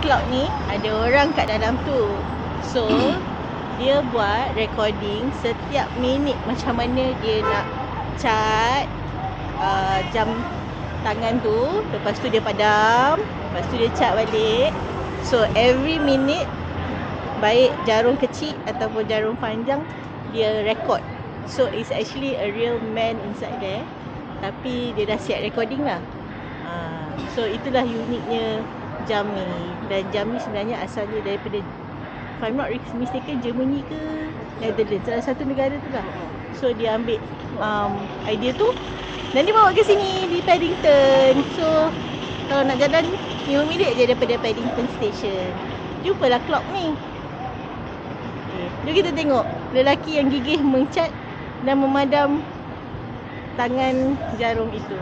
cloud ni ada orang kat dalam tu. So dia buat recording setiap minit macam mana dia nak cat jam tangan tu. Lepas tu dia padam, lepas tu dia cat balik. So every minute, baik jarum kecil ataupun jarum panjang, dia record. So it's actually a real man inside there, tapi dia dah siap recording lah. So itulah uniknya jam ni. Dan jam ni sebenarnya asalnya daripada, if I'm not mistaken, Germany ke Netherlands, salah satu negara tu lah. So dia ambil idea tu dan dia bawa ke sini di Paddington. So kalau nak jalan 5 minit je daripada Paddington Station. Jumpalah clock ni. Jom kita tengok lelaki yang gigih mencat dan memadam tangan jarum itu.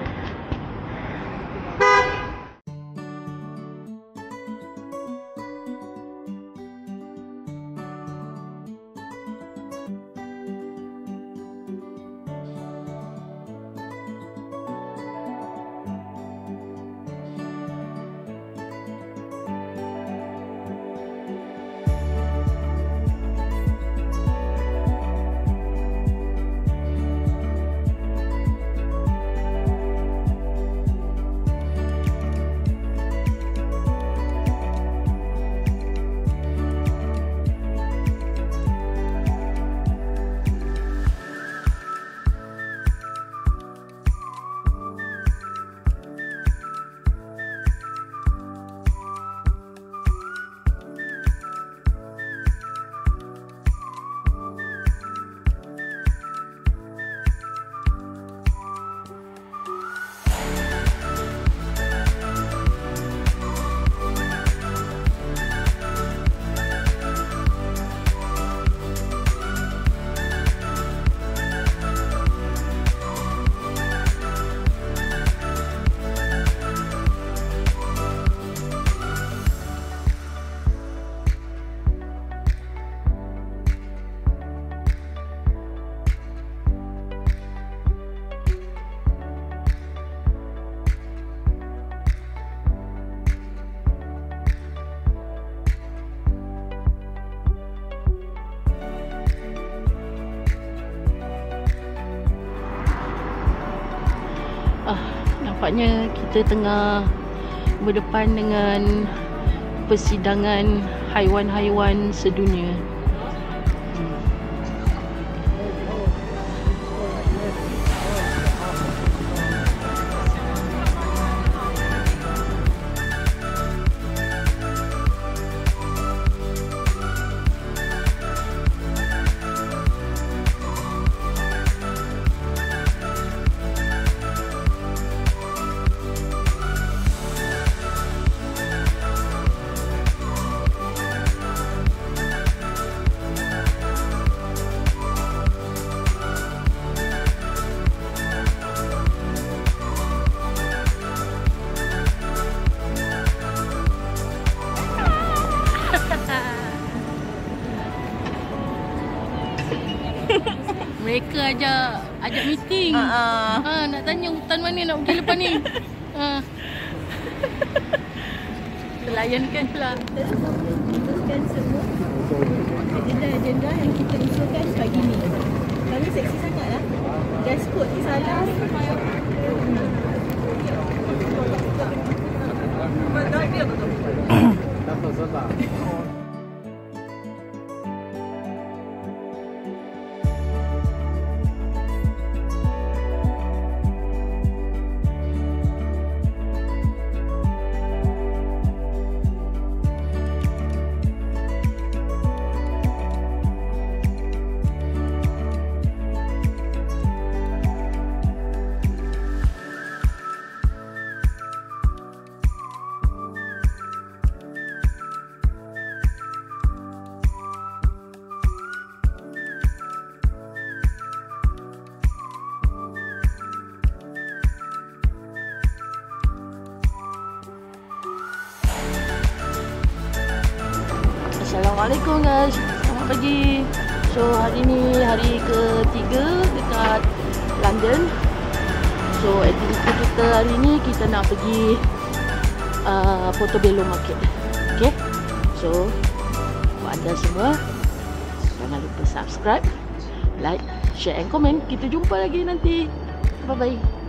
Nampaknya kita tengah berdepan dengan persidangan haiwan-haiwan sedunia. Mereka ajak meeting. Nak tanya hutan mana nak pergi lepas ni. Terlayankan pula. Teruskan semua agenda-agenda yang kita usulkan pagi ni. Kami seksi sangat lah. Dress code ni salah. Assalamualaikum guys, selamat pagi. So hari ni hari ketiga dekat London. So aktiviti kita hari ni kita nak pergi Portobello Market. Okay, so buat anda semua, jangan lupa subscribe, like, share and comment. Kita jumpa lagi nanti. Bye bye.